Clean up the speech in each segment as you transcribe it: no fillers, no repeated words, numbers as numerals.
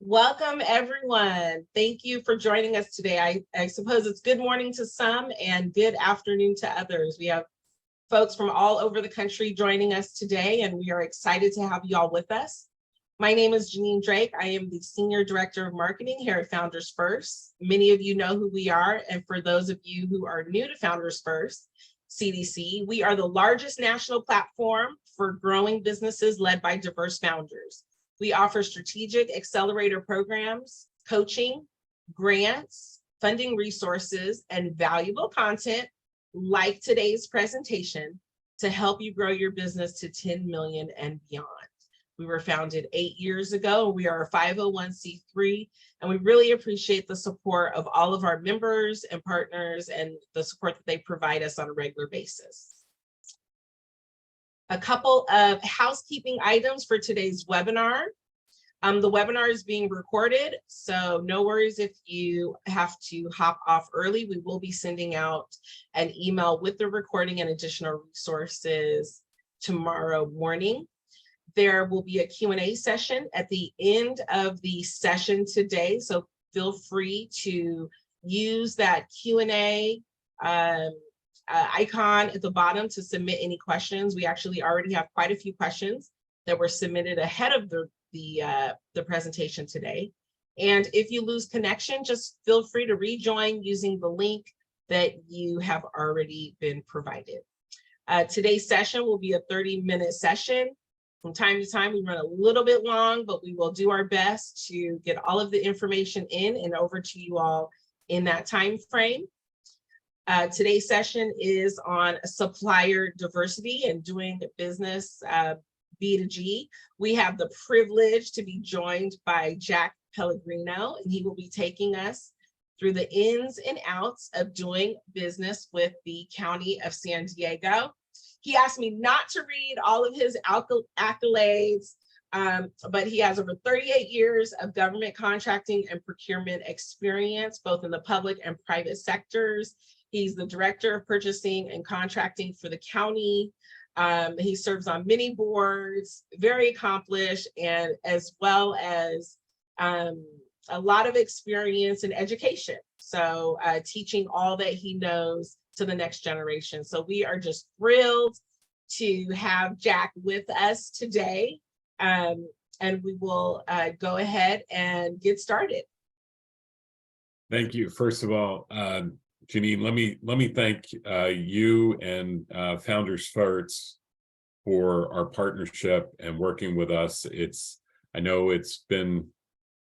Welcome, everyone. Thank you for joining us today. I suppose it's good morning to some and good afternoon to others. We have folks from all over the country joining us today, and we are excited to have you all with us. My name is Janine Drake. I am the Senior Director of Marketing here at Founders First. Many of you know who we are, and for those of you who are new to Founders First CDC, we are the largest national platform for growing businesses led by diverse founders. We offer strategic accelerator programs, coaching, grants, funding resources, and valuable content like today's presentation to help you grow your business to 10 million and beyond. We were founded 8 years ago. We are a 501c3, and we really appreciate the support of all of our members and partners and the support that they provide us on a regular basis. A couple of housekeeping items for today's webinar. The webinar is being recorded, so no worries if you have to hop off early. We will be sending out an email with the recording and additional resources tomorrow morning. There will be a Q&A session at the end of the session today, so feel free to use that Q&A icon at the bottom to submit any questions. We actually already have quite a few questions that were submitted ahead of the presentation today. And if you lose connection, just feel free to rejoin using the link that you have already been provided. Today's session will be a 30-minute session. From time to time, we run a little bit long, but we will do our best to get all of the information in and over to you all in that time frame. Today's session is on supplier diversity and doing business B2G. We have the privilege to be joined by Jack Pellegrino, and he will be taking us through the ins and outs of doing business with the County of San Diego. He asked me not to read all of his accolades, but he has over 38 years of government contracting and procurement experience, both in the public and private sectors. He's the Director of Purchasing and Contracting for the county. He serves on many boards, very accomplished, and as well as a lot of experience in education. So teaching all that he knows to the next generation. So we are just thrilled to have Jack with us today. And we will go ahead and get started. Thank you. First of all, Janine, let me thank you and Founders First for our partnership and working with us. I know it's been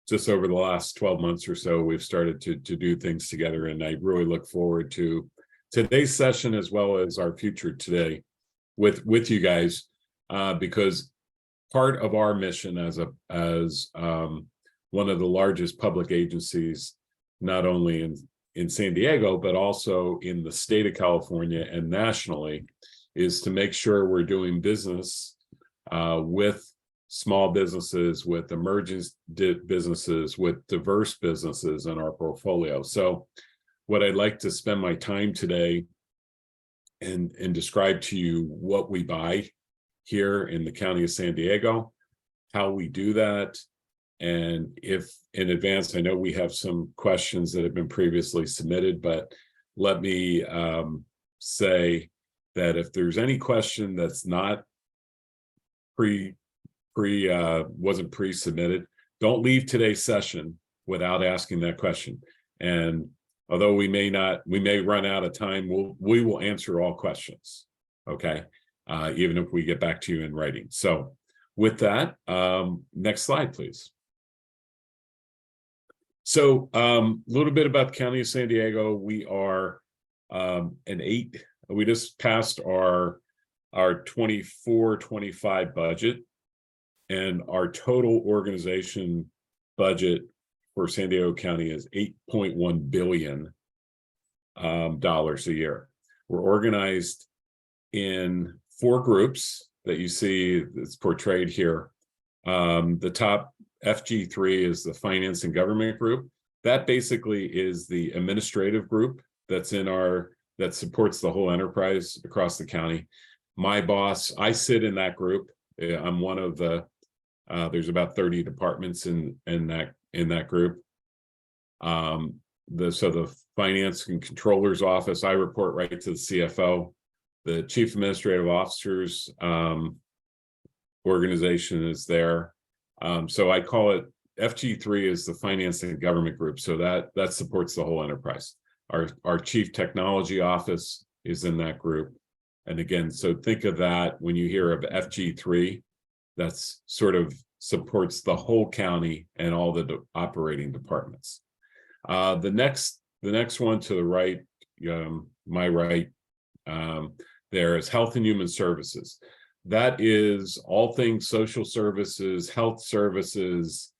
just over the last 12 months or so, we've started to do things together, and I really look forward to today's session as well as our future today with you guys, because part of our mission as one of the largest public agencies, not only in San Diego, but also in the state of California and nationally, is to make sure we're doing business with small businesses, with emerging businesses, with diverse businesses in our portfolio. So what I'd like to spend my time today and describe to you what we buy here in the County of San Diego, how we do that, and if in advance, I know we have some questions that have been previously submitted, but let me say that if there's any question that's not wasn't pre-submitted, don't leave today's session without asking that question. And although we may run out of time, we will answer all questions, okay? Even if we get back to you in writing. So with that, next slide, please. So a little bit about the County of San Diego. We are we just passed our 24-25 budget, and our total organization budget for San Diego County is $8.1 billion a year. We're organized in 4 groups that you see that's portrayed here. The top FG3 is the Finance and Government Group. That basically is the administrative group that supports the whole enterprise across the county. My boss, I sit in that group. I'm one of the, there's about 30 departments in in that group. The finance and controller's office, I report right to the CFO. The chief administrative officer's organization is there. So I call it FG3 is the finance and government group. So that supports the whole enterprise. Our chief technology office is in that group. And again, so think of that when you hear of FG3, that's sort of supports the whole county and all the operating departments. The next one to the right, my right, there is Health and Human Services. That is all things social services, health services,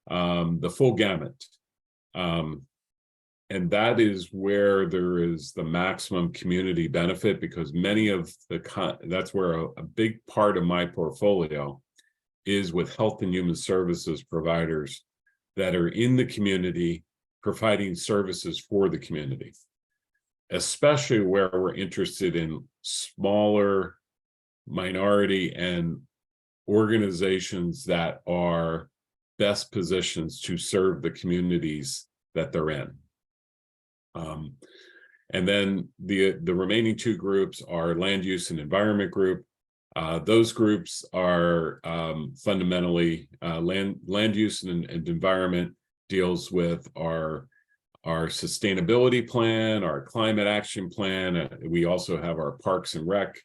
the full gamut. And that is where there is the maximum community benefit, because many of that's where a big part of my portfolio is with health and human services providers that are in the community providing services for the community, especially where we're interested in smaller minority and organizations that are best positions to serve the communities that they're in. And then the remaining two groups are land use and environment group. Those groups are fundamentally land use and environment deals with our sustainability plan, our climate action plan. We also have our parks and rec.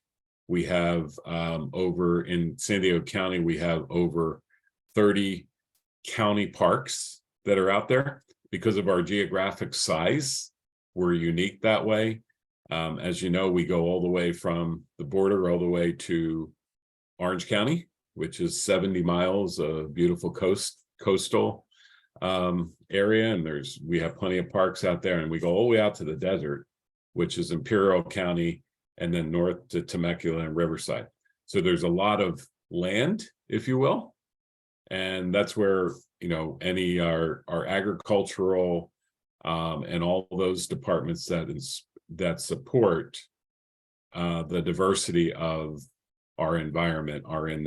We have over in San Diego County, we have over 30 county parks that are out there. Because of our geographic size, we're unique that way. As you know, we go all the way from the border all the way to Orange County, which is 70 miles of beautiful coastal area. And we have plenty of parks out there, and we go all the way out to the desert, which is Imperial County, and then north to Temecula and Riverside. So there's a lot of land, if you will. And that's where, any our agricultural and all those departments that support the diversity of our environment are in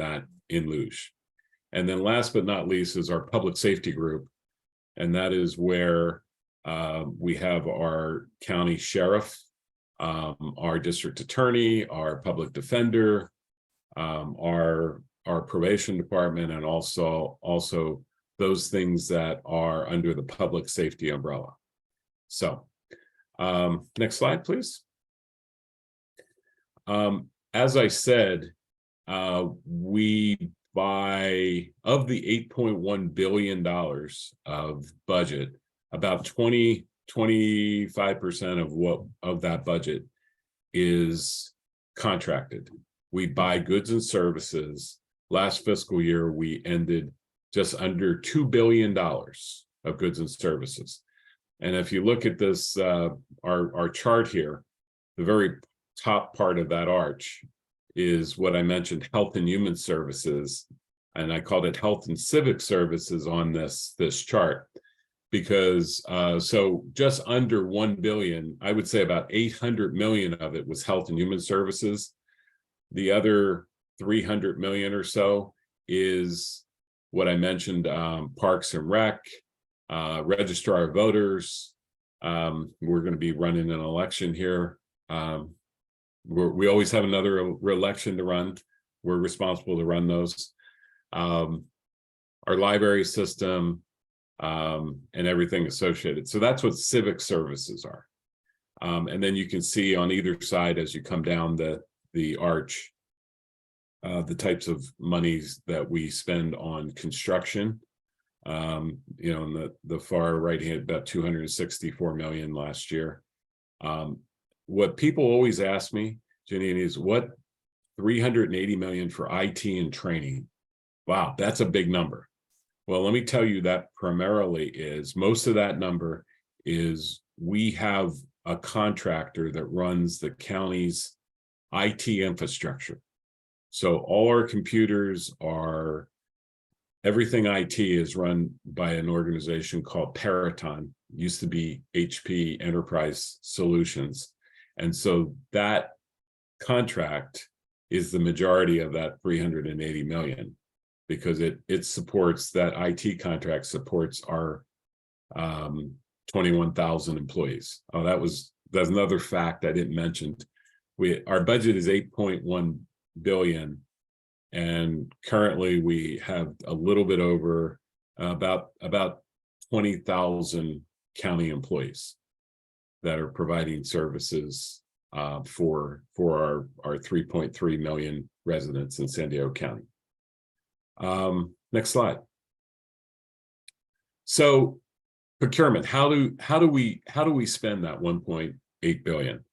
Luge. And then last but not least is our public safety group. And that is where we have our county sheriff, our district attorney, our public defender, our probation department, and also those things that are under the public safety umbrella. So next slide, please. As I said, we buy of the $8.1 billion of budget, about 25% of that budget is contracted. We buy goods and services. Last fiscal year, we ended just under $2 billion of goods and services. And if you look at this, our chart here, the very top part of that arch is what I mentioned, health and human services. And I called it health and civic services on this chart, because so just under 1 billion, I would say about 800 million of it was health and human services. The other 300 million or so is what I mentioned, parks and rec, registrar of voters. We're going to be running an election here. We always have another election to run. We're responsible to run those. Our library system, and everything associated. So that's what civic services are. And then you can see on either side as you come down the arch, the types of monies that we spend on construction. In the far right hand, about 264 million last year. What people always ask me, Jenny, is what 380 million for IT and training. Wow, that's a big number. Well, let me tell you that primarily is most of that number is we have a contractor that runs the county's IT infrastructure. So all our computers are, everything IT is run by an organization called Peraton, used to be HP Enterprise Solutions. And so that contract is the majority of that 380 million. because it supports that IT contract supports our 21,000 employees. Oh, that's another fact I didn't mention. Our budget is 8.1 billion, and currently we have a little bit over about 20,000 county employees that are providing services for our 3.3 million residents in San Diego County. Next slide. So procurement, how do we spend that 1.8 billion?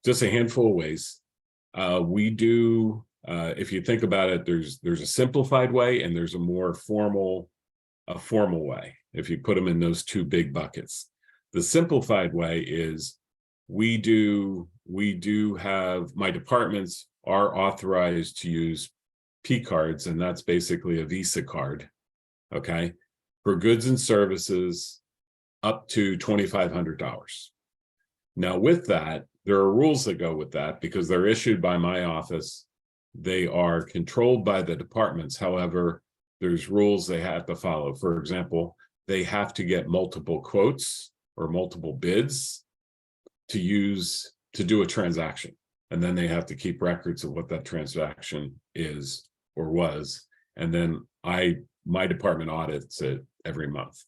Just a handful of ways. We do, if you think about it, there's a simplified way and there's a more formal way, if you put them in those two big buckets. The simplified way is we do have, my departments are authorized to use P cards, and that's basically a Visa card, okay, for goods and services up to $2,500. Now with that, there are rules that go with that because they're issued by my office. They are controlled by the departments. However, there's rules they have to follow. For example, they have to get multiple quotes or multiple bids to do a transaction. And then they have to keep records of what that transaction is or was. And then my department audits it every month.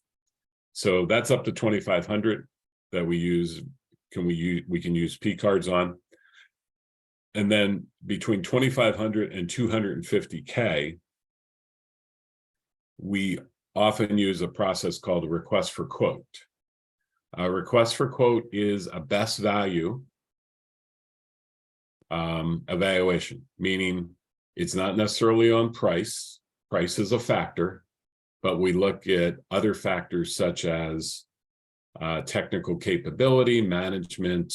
So that's up to 2,500 that we use. We can use P cards on. And then between 2,500 and 250K, we often use a process called a request for quote. A request for quote is a best value evaluation, meaning it's not necessarily on price. Price is a factor, but we look at other factors such as technical capability, management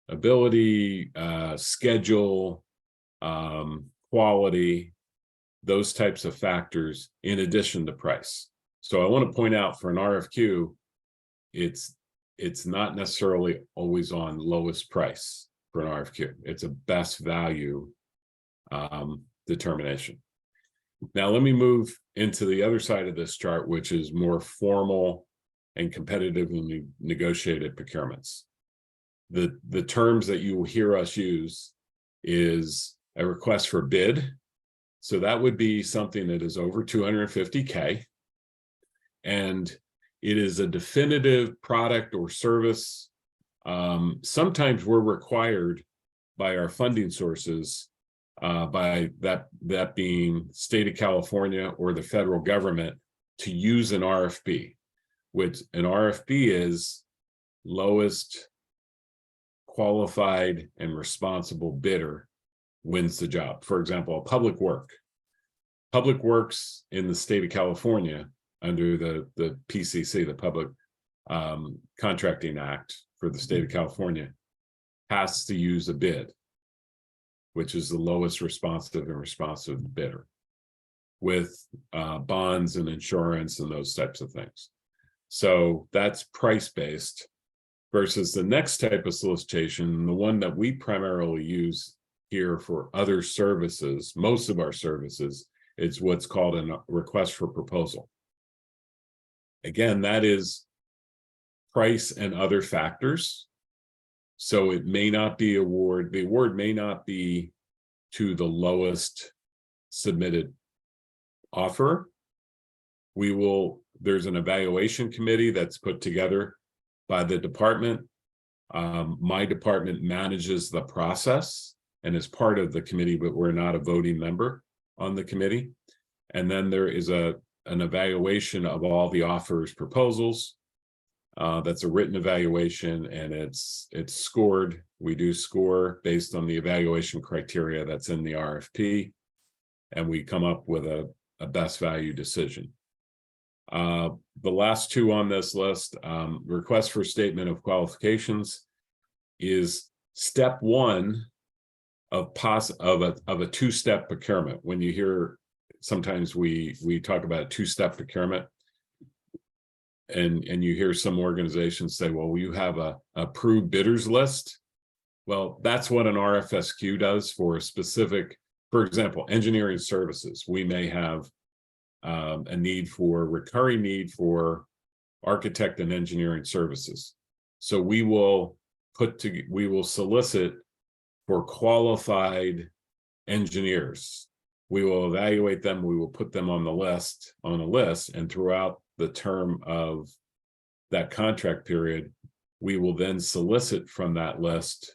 ability, schedule, quality, those types of factors in addition to price. So I want to point out for an RFQ, it's not necessarily always on lowest price for an RFQ. It's a best value determination. Now let me move into the other side of this chart, which is more formal and competitively negotiated procurements. The terms that you will hear us use is a request for bid. So that would be something that is over 250K. And it is a definitive product or service. Sometimes we're required by our funding sources, by that being state of California or the federal government, to use an RFP, which an RFP is lowest qualified and responsible bidder wins the job. For example, public works in the state of California under the PCC, the Public Contracting Act for the state of California, has to use a bid, which is the lowest responsive bidder, with bonds and insurance and those types of things. So that's price-based versus the next type of solicitation, the one that we primarily use here for other services, most of our services, it's what's called a request for proposal. Again, that is price and other factors. So it may not be the award may not be to the lowest submitted offer. There's an evaluation committee that's put together by the department. My department manages the process and is part of the committee, but we're not a voting member on the committee. And then there is an evaluation of all the offers proposals. That's a written evaluation, and it's scored. We do score based on the evaluation criteria that's in the RFP, and we come up with a best value decision. The last two on this list, request for statement of qualifications, is step one of a two-step procurement. When you hear, sometimes we talk about a two-step procurement, and you hear some organizations say, well, you have a approved bidders list. Well, that's what an RFSQ does for a specific For example, engineering services, we may have a recurring need for architect and engineering services. So we will solicit for qualified engineers. We will evaluate them, we will put them on a list, and throughout the term of that contract period, we will then solicit from that list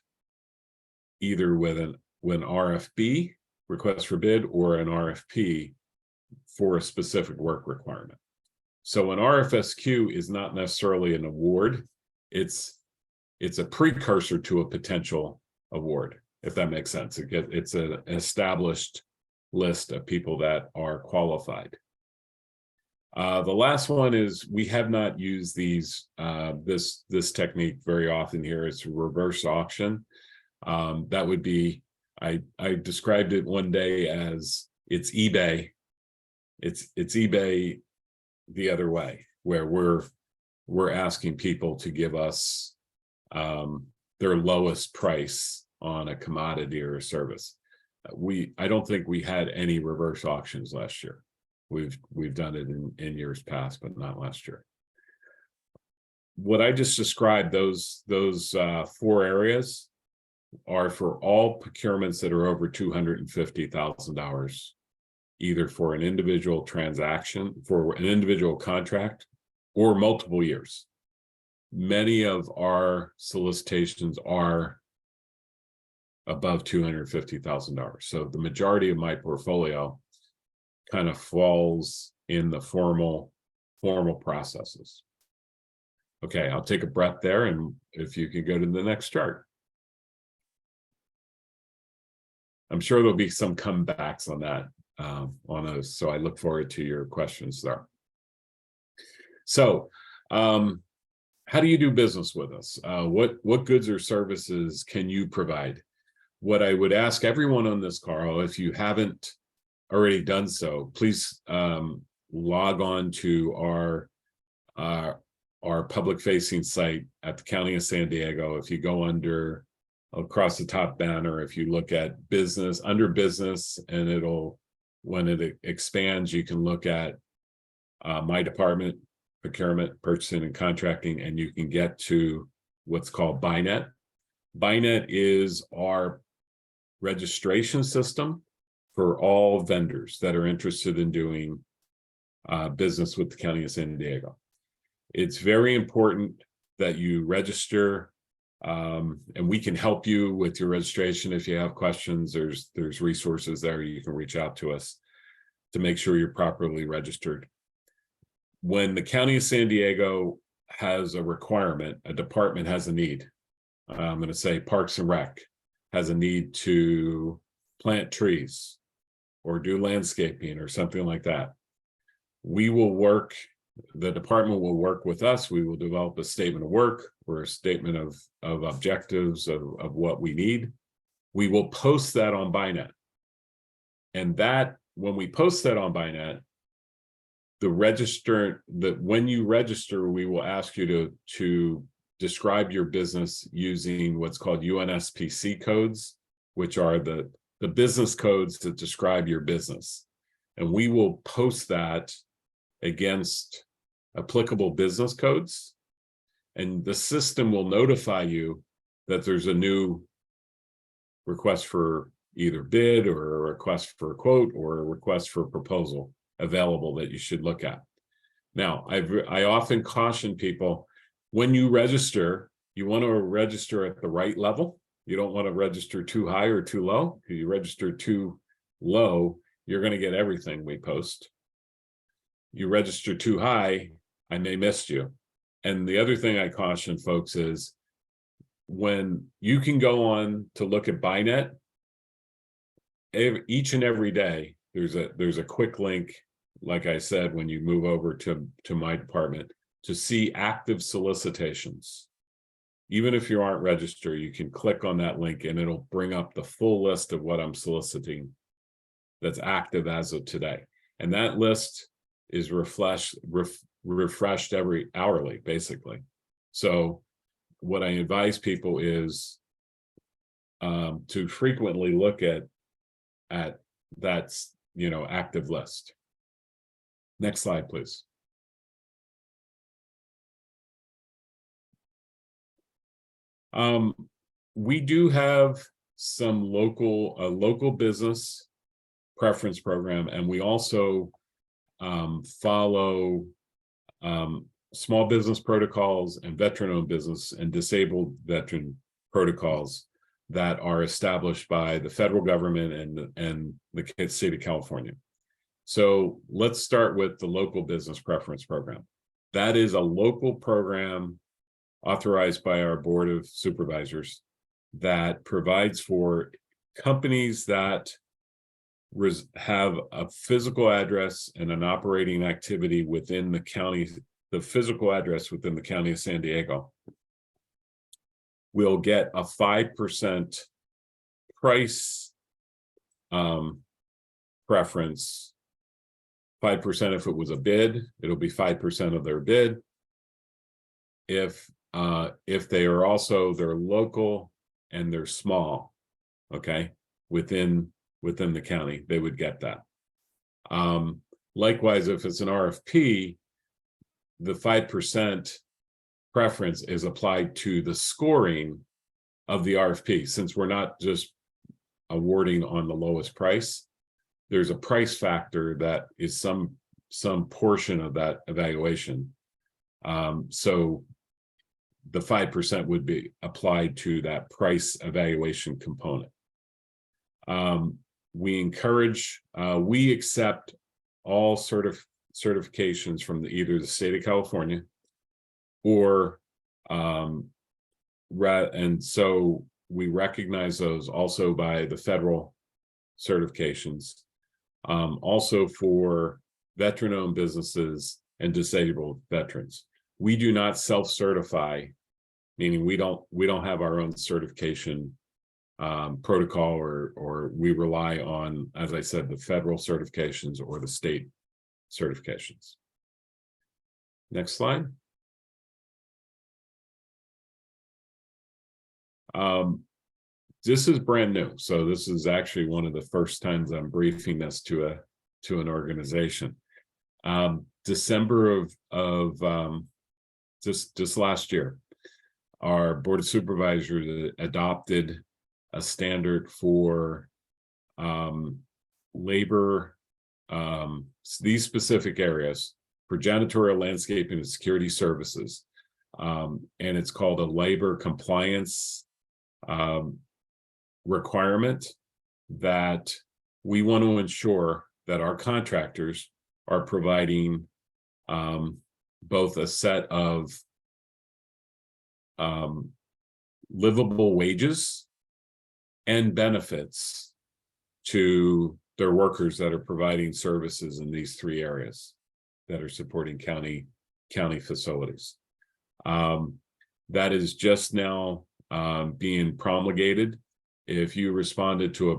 either with an RFB, request for bid, or an RFP for a specific work requirement. So an RFSQ is not necessarily an award, it's a precursor to a potential award, if that makes sense. It's an established list of people that are qualified. The last one is, we have not used this technique very often here. It's reverse auction. That would be, I described it one day as it's eBay. It's eBay the other way, where we're asking people to give us their lowest price on a commodity or a service. I don't think we had any reverse auctions last year. We've done it in years past, but not last year. What I just described, those 4 areas, are for all procurements that are over $250,000, either for an individual transaction, for an individual contract, or multiple years. Many of our solicitations are above $250,000. So the majority of my portfolio kind of falls in the formal processes. Okay, I'll take a breath there, and if you could go to the next chart. I'm sure there'll be some comebacks on that, on those. So I look forward to your questions there. So, how do you do business with us? What goods or services can you provide? What I would ask everyone on this call, if you haven't already done so, please log on to our public-facing site at the County of San Diego. If you go across the top banner, if you look at under business, and when it expands, you can look at my department, procurement, purchasing, and contracting, and you can get to what's called BuyNet. BuyNet is our registration system for all vendors that are interested in doing business with the County of San Diego. It's very important that you register, and we can help you with your registration. If you have questions, there's resources there. You can reach out to us to make sure you're properly registered. When the County of San Diego has a requirement, a department has a need. I'm going to say Parks and Rec has a need to plant trees or do landscaping or something like that. The department will work with us. We will develop a statement of work or a statement of objectives of what we need. We will post that on BuyNet. And when we post that on BuyNet, when you register, we will ask you to describe your business using what's called UNSPC codes, which are the business codes that describe your business. And we will post that against applicable business codes. And the system will notify you that there's a new request for either bid or a request for a quote or a request for proposal available that you should look at. Now, I often caution people, when you register, you want to register at the right level. You don't want to register too high or too low. If you register too low, you're going to get everything we post. You register too high, I may miss you. And the other thing I caution folks is, when you can go on to look at BuyNet, each and every day, there's a quick link, like I said, when you move over to my department, to see active solicitations. Even if you aren't registered, you can click on that link and it'll bring up the full list of what I'm soliciting that's active as of today. And that list is refreshed every hourly, basically. So what I advise people is to frequently look at at that's, active list. Next slide, please. We do have some local business preference program, and we also follow small business protocols and veteran-owned business and disabled veteran protocols that are established by the federal government and the state of California. So let's start with the local business preference program. That is a local program authorized by our Board of Supervisors that provides for companies that have a physical address and an operating activity within the county, the physical address within the county of San Diego, will get a 5% price preference. 5% if it was a bid, it'll be 5% of their bid. If they are also, they're local and they're small, okay, within the county, they would get that. Likewise, if it's an RFP, the 5% preference is applied to the scoring of the RFP. Since we're not just awarding on the lowest price, there's a price factor that is some portion of that evaluation. So the 5% would be applied to that price evaluation component. We accept all certifications from either the state of California or and so we recognize those also by the federal certifications, also for veteran-owned businesses and disabled veterans. We do not self-certify, meaning we don't have our own certification protocol, or we rely on, as I said, the federal certifications or the state certifications. Next slide. This is brand new, so this is actually one of the first times I'm briefing this to an organization. December of just last year, our Board of Supervisors adopted a standard for labor, these specific areas for janitorial, landscaping, and security services. And it's called a labor compliance requirement that we want to ensure that our contractors are providing both a set of livable wages and benefits to their workers that are providing services in these three areas that are supporting county facilities. That is just now being promulgated. If you respond to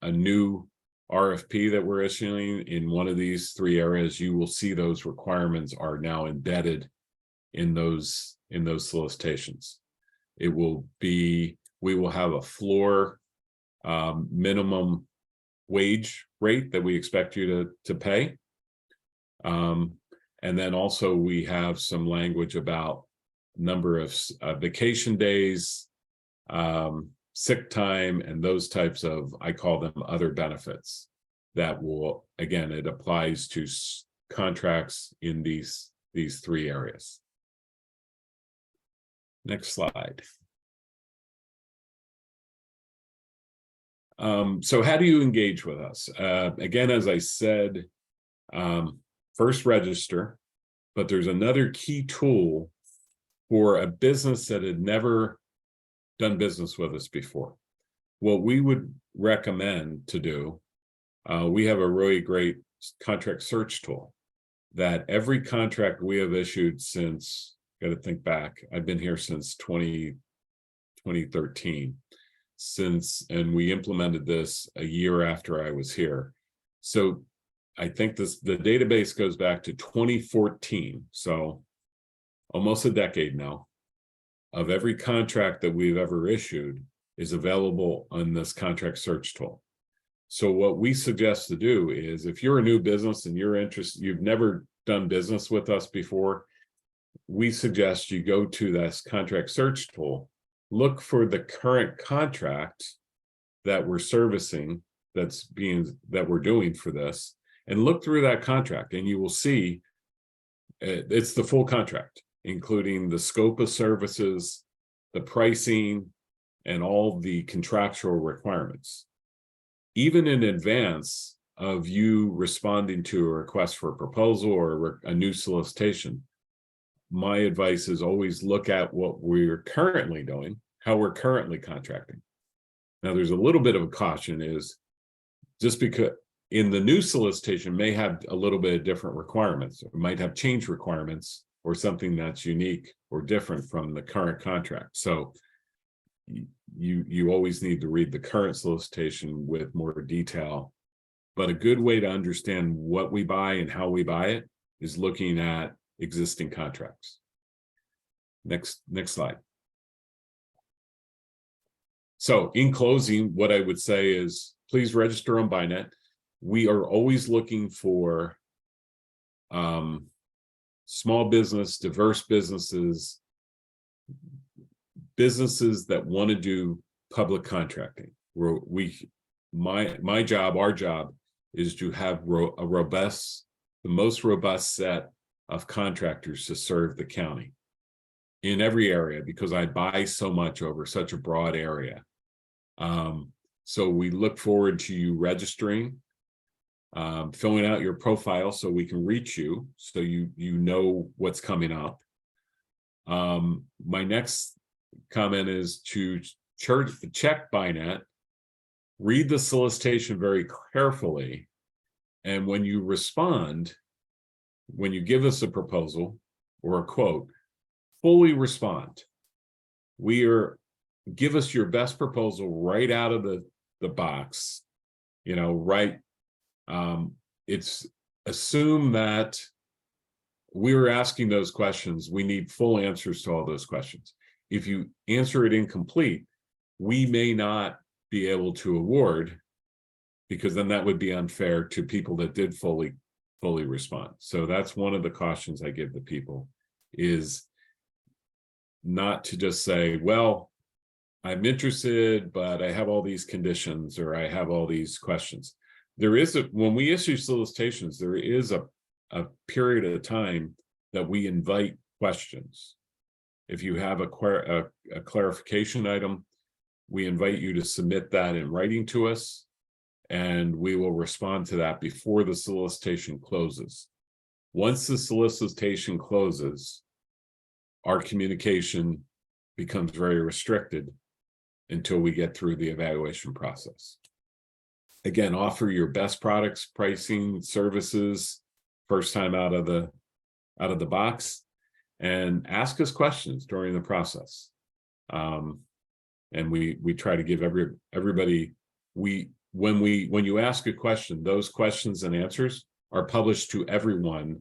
a new RFP that we're issuing in one of these three areas, you will see those requirements are now embedded in those solicitations. We will have a floor minimum wage rate that we expect you to pay. And then also we have some language about number of vacation days, sick time, and those types of, I call them other benefits that will, again, it applies to contracts in these three areas. Next slide. So how do you engage with us? Again, as I said, first register, but there's another key tool for a business that had never done business with us before. What we would recommend to do, we have a really great contract search tool that every contract we have issued since, got to think back, I've been here since 2013, and we implemented this a year after I was here. So I think the database goes back to 2014, so almost a decade now. Of every contract that we've ever issued, is available on this contract search tool. So what we suggest to do is, if you're a new business and you're interested, you've never done business with us before, we suggest you go to this contract search tool, look for the current contract that we're servicing, that we're doing for this, and look through that contract, and you will see it's the full contract, including the scope of services, the pricing, and all the contractual requirements. Even in advance of you responding to a request for a proposal or a new solicitation, my advice is always look at what we're currently doing, how we're currently contracting. Now, there's a little bit of a caution, is just because in the new solicitation may have a little bit of different requirements, or might have change requirements or something that's unique or different from the current contract. So you always need to read the current solicitation with more detail. But a good way to understand what we buy and how we buy it is looking at existing contracts. Next slide. So in closing, what I would say is, please register on BuyNet. We are always looking for small business, diverse businesses that want to do public contracting. My job, our job, is to have the most robust set of contractors to serve the county in every area, because I buy so much over such a broad area. So we look forward to you registering, filling out your profile so we can reach you, so you know what's coming up. My next comment is to check BuyNet, read the solicitation very carefully, and when you respond, when you give us a proposal or a quote, fully respond. Give us your best proposal right out of the box, right. It's assume that we're asking those questions. We need full answers to all those questions. If you answer it incomplete, we may not be able to award, because then that would be unfair to people that did fully respond. So that's one of the cautions I give the people, is not to just say, well, I'm interested, but I have all these conditions, or I have all these questions. When we issue solicitations, there is a period of time that we invite questions. If you have a clarification item, we invite you to submit that in writing to us, and we will respond to that before the solicitation closes. Once the solicitation closes, our communication becomes very restricted until we get through the evaluation process. Again, offer your best products, pricing, services, first time out of the box, and ask us questions during the process. And we try to give everybody, when you ask a question, those questions and answers are published to everyone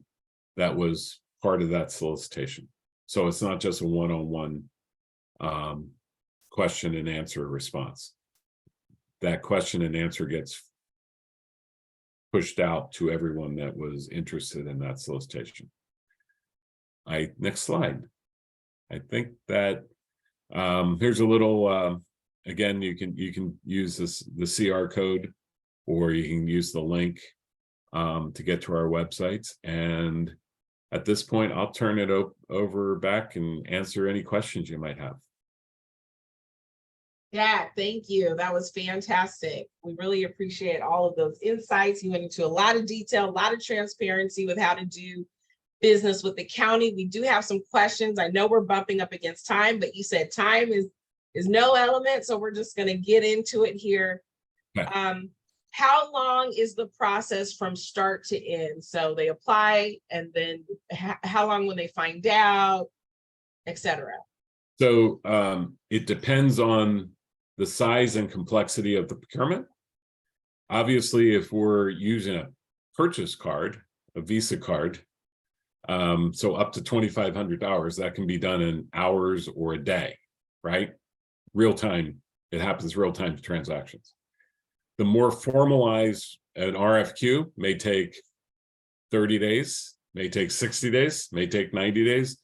that was part of that solicitation. So it's not just a one-on-one question and answer response. That question and answer gets pushed out to everyone that was interested in that solicitation. Next slide. I think that here's a little, again, you can use the CR code, or you can use the link to get to our websites. And at this point, I'll turn it over back and answer any questions you might have. Yeah, thank you. That was fantastic. We really appreciate all of those insights. You went into a lot of detail, a lot of transparency with how to do business with the county. We do have some questions. I know we're bumping up against time, but you said time is no element, so we're just going to get into it here. Okay. How long is the process from start to end? So they apply, and then how long when they find out, et cetera? So it depends on the size and complexity of the procurement. Obviously, if we're using a purchase card, a Visa card, so up to $2,500, that can be done in hours or a day, right? Real time It happens real-time transactions. The more formalized, an RFQ may take 30 days, may take 60 days, may take 90 days.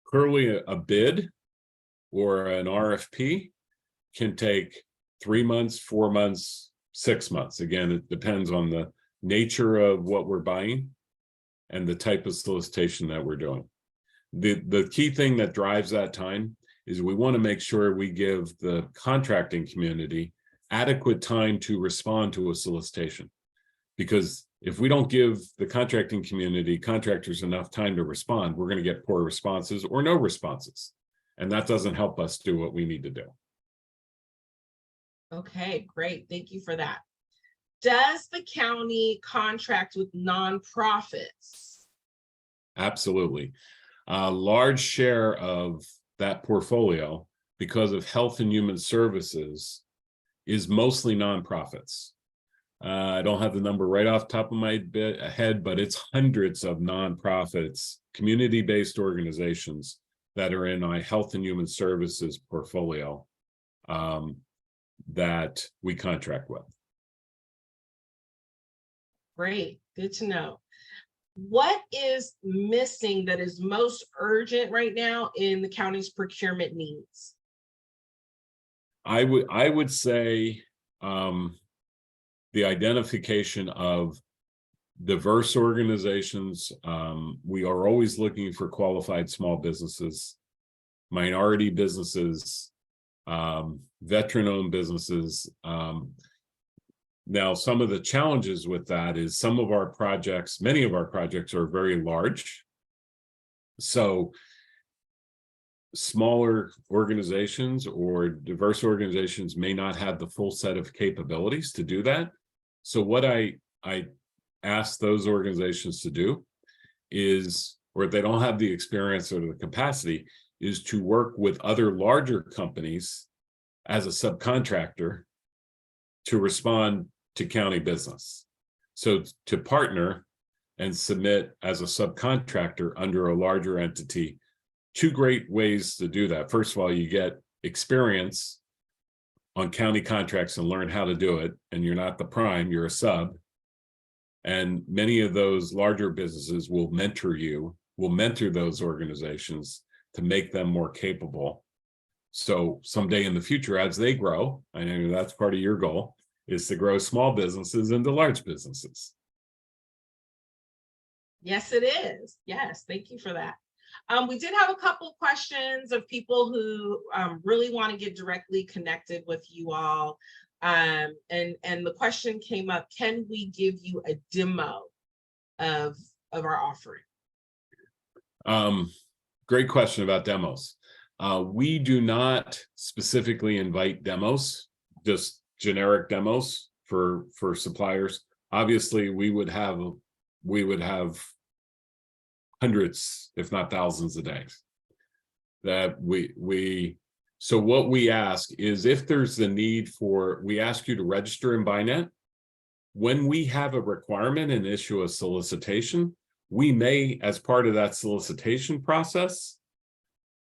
Clearly, a bid or an RFP can take 3 months, 4 months, 6 months. Again, it depends on the nature of what we're buying and the type of solicitation that we're doing. The key thing that drives that time is we want to make sure we give the contracting community adequate time to respond to a solicitation. Because if we don't give the contracting community, contractors, enough time to respond, we're going to get poor responses or no responses. And that doesn't help us do what we need to do. Okay, great. Thank you for that. Does the county contract with nonprofits? Absolutely. A large share of that portfolio, because of health and human services, is mostly nonprofits. I don't have the number right off the top of my head, but it's hundreds of nonprofits, community-based organizations that are in our health and human services portfolio that we contract with. Great, good to know. What is missing that is most urgent right now in the county's procurement needs? I would say the identification of diverse organizations. We are always looking for qualified small businesses, minority businesses, veteran-owned businesses. Now, some of the challenges with that is some of our projects, many of our projects are very large. So smaller organizations or diverse organizations may not have the full set of capabilities to do that. So what I ask those organizations to do is, or if they don't have the experience or the capacity, is to work with other larger companies as a subcontractor to respond to county business. So to partner and submit as a subcontractor under a larger entity. Two great ways to do that. First of all, you get experience on county contracts and learn how to do it. And you're not the prime, you're a sub. And many of those larger businesses will mentor you, will mentor those organizations to make them more capable. So someday in the future, as they grow, I know that's part of your goal, is to grow small businesses into large businesses. Yes, it is. Yes, thank you for that. We did have a couple questions of people who really want to get directly connected with you all. And the question came up, can we give you a demo of our offering? Great question about demos. We do not specifically invite demos, just generic demos for suppliers. Obviously, we would have hundreds, if not thousands of days that so what we ask is, if there's the need for, we ask you to register in BINET. When we have a requirement and issue a solicitation, we may, as part of that solicitation process,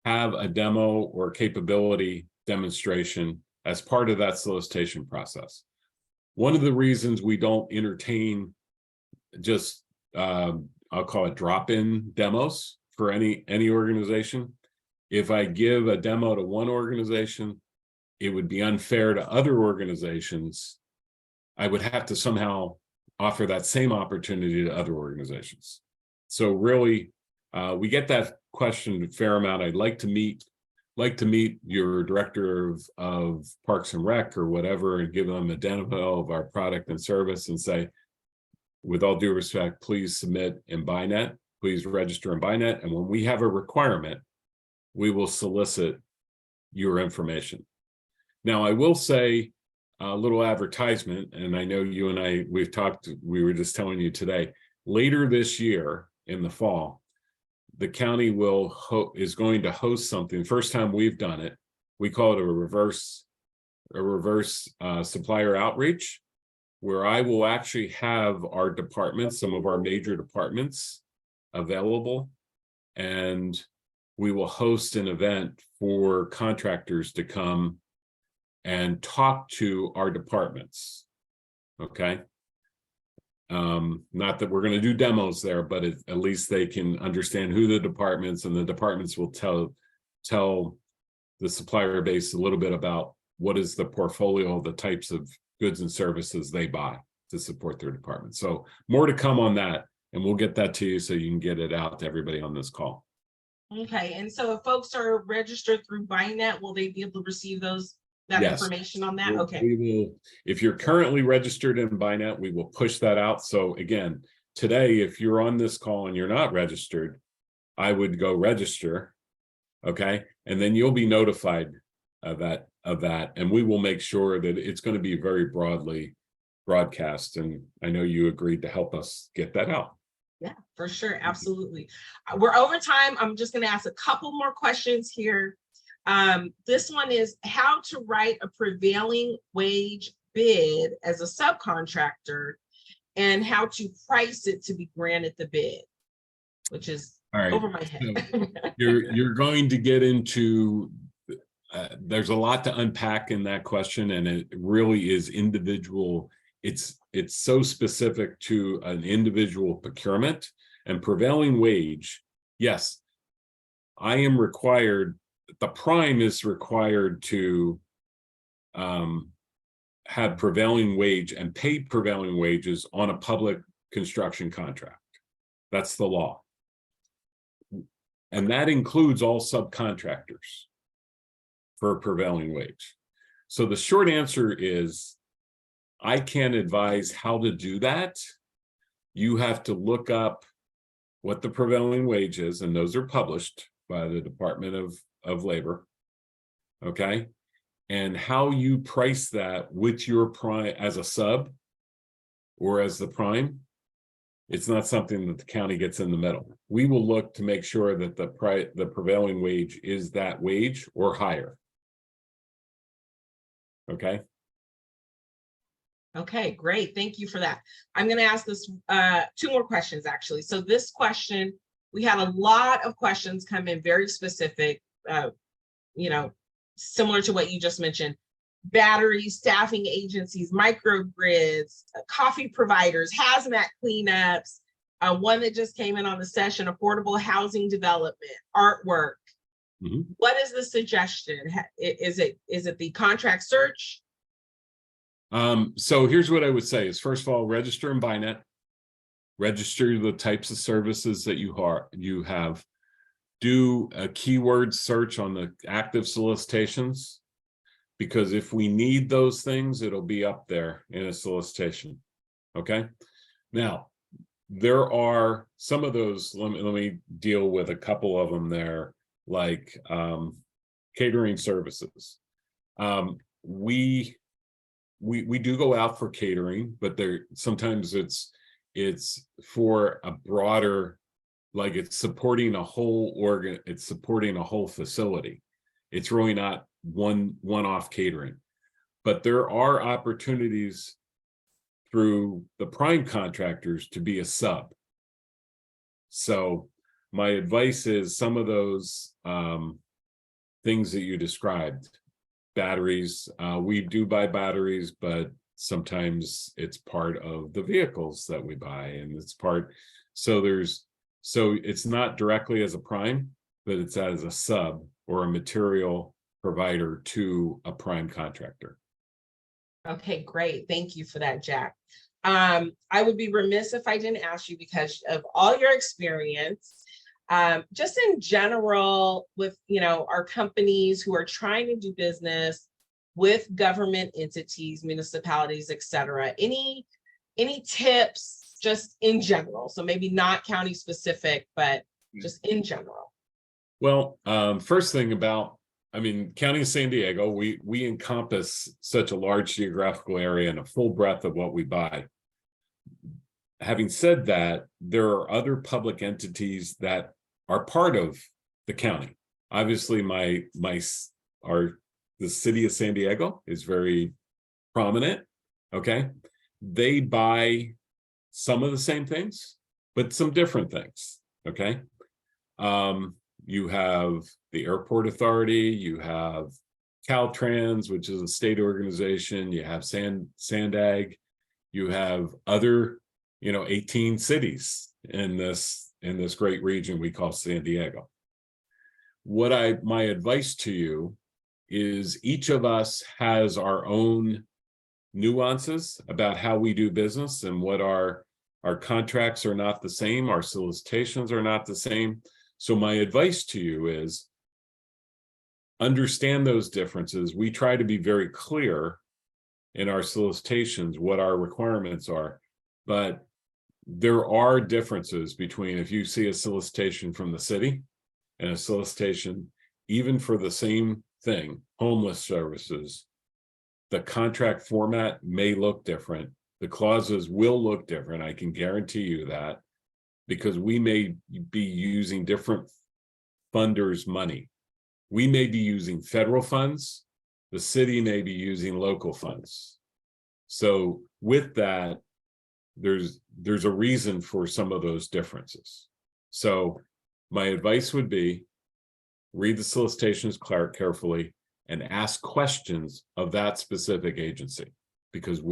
have a demo or capability demonstration as part of that solicitation process. One of the reasons we don't entertain just, I'll call it drop-in demos for any organization. If I give a demo to one organization, it would be unfair to other organizations. I would have to somehow offer that same opportunity to other organizations. So really, we get that question a fair amount. I'd like to meet your director of Parks and Rec or whatever, and give them a demo of our product and service and say, with all due respect, please submit in BINET, please register in BINET. And when we have a requirement, we will solicit your information. Now, I will say a little advertisement, and I know you and I, we were just telling you today, later this year in the fall, the county is going to host something. First time we've done it. We call it a reverse supplier outreach, where I will actually have our departments, some of our major departments, available, and we will host an event for contractors to come and talk to our departments. Okay. Not that we're going to do demos there, but at least they can understand who the departments, and the departments will tell the supplier base a little bit about what is the portfolio of the types of goods and services they buy to support their department. So more to come on that, and we'll get that to you so you can get it out to everybody on this call. Okay, and so if folks are registered through BINET, will they be able to receive that Yes. information on that? Okay. We will, if you're currently registered in BINET, we will push that out. So again, today, if you're on this call and you're not registered, I would go register. Okay. And then you'll be notified of that. And we will make sure that it's going to be very broadly broadcast. And I know you agreed to help us get that out. Yeah, for sure. Absolutely. We're over time. I'm just going to ask a couple more questions here. This one is how to write a prevailing wage bid as a subcontractor and how to price it to be granted the bid, which is all right, over my head. So you're going to get into, there's a lot to unpack in that question, and it really is individual. It's so specific to an individual procurement and prevailing wage. Yes, I am required, the prime is required to have prevailing wage and pay prevailing wages on a public construction contract. That's the law. And that includes all subcontractors for a prevailing wage. So the short answer is, I can't advise how to do that. You have to look up what the prevailing wage is, and those are published by the Department of Labor. Okay. And how you price that with your prime as a sub or as the prime, it's not something that the county gets in the middle. We will look to make sure that the prevailing wage is that wage or higher. Okay. Okay, great. Thank you for that. I'm going to ask this two more questions, actually. So this question, we had a lot of questions come in, very specific, similar to what you just mentioned: batteries, staffing agencies, microgrids, coffee providers, hazmat cleanups. One that just came in on the session: affordable housing development, artwork. Mm-hmm. What is the suggestion? Is it the contract search? So here's what I would say is, first of all, register in BINET, register the types of services that you have, do a keyword search on the active solicitations, because if we need those things, it'll be up there in a solicitation. Okay. Now, there are some of those, let me deal with a couple of them there, like catering services. We do go out for catering, but sometimes it's for a broader, like it's supporting a whole it's supporting a whole facility. It's really not one-off catering, but there are opportunities through the prime contractors to be a sub. So my advice is some of those things that you described. Batteries, we do buy batteries, but sometimes it's part of the vehicles that we buy, and it's part, so it's not directly as a prime, but it's as a sub or a material provider to a prime contractor. Okay, great. Thank you for that, Jack. I would be remiss if I didn't ask you, because of all your experience, just in general with, our companies who are trying to do business with government entities, municipalities, et cetera, any tips just in general? So maybe not county specific, but just in general. Well, first thing about, County of San Diego, we encompass such a large geographical area and a full breadth of what we buy. Having said that, there are other public entities that are part of the county. Obviously, the city of San Diego is very prominent. Okay, they buy some of the same things, but some different things. Okay, you have the airport authority, you have Caltrans, which is a state organization, you have Sandag, you have other, 18 cities in this great region we call San Diego. My advice to you is each of us has our own nuances about how we do business, and what our contracts are not the same, our solicitations are not the same. So my advice to you is understand those differences. We try to be very clear in our solicitations what our requirements are, but there are differences between if you see a solicitation from the city and a solicitation even for the same thing, homeless services. The contract format may look different. The clauses will look different. I can guarantee you that, because we may be using different funders' money. We may be using federal funds. The city may be using local funds. So with that, there's a reason for some of those differences. So my advice would be read the solicitations carefully and ask questions of that specific agency, because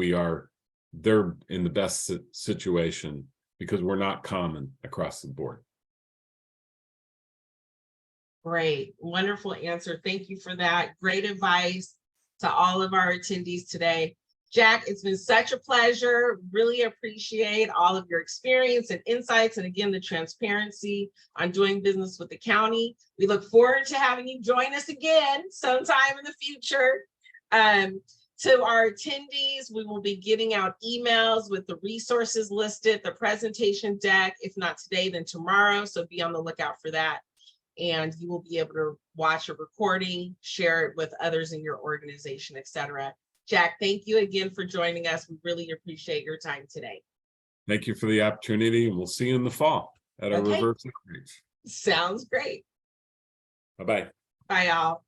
they're in the best situation, because we're not common across the board. Great, wonderful answer. Thank you for that. Great advice to all of our attendees today. Jack, it's been such a pleasure. Really appreciate all of your experience and insights, and again, the transparency on doing business with the county. We look forward to having you join us again sometime in the future. To our attendees, we will be getting out emails with the resources listed, the presentation deck, if not today, then tomorrow. So be on the lookout for that. And you will be able to watch a recording, share it with others in your organization, etc. Jack, thank you again for joining us. We really appreciate your time today. Thank you for the opportunity, and we'll see you in the fall at our reverse outreach. Sounds great. Bye-bye. Bye, y'all.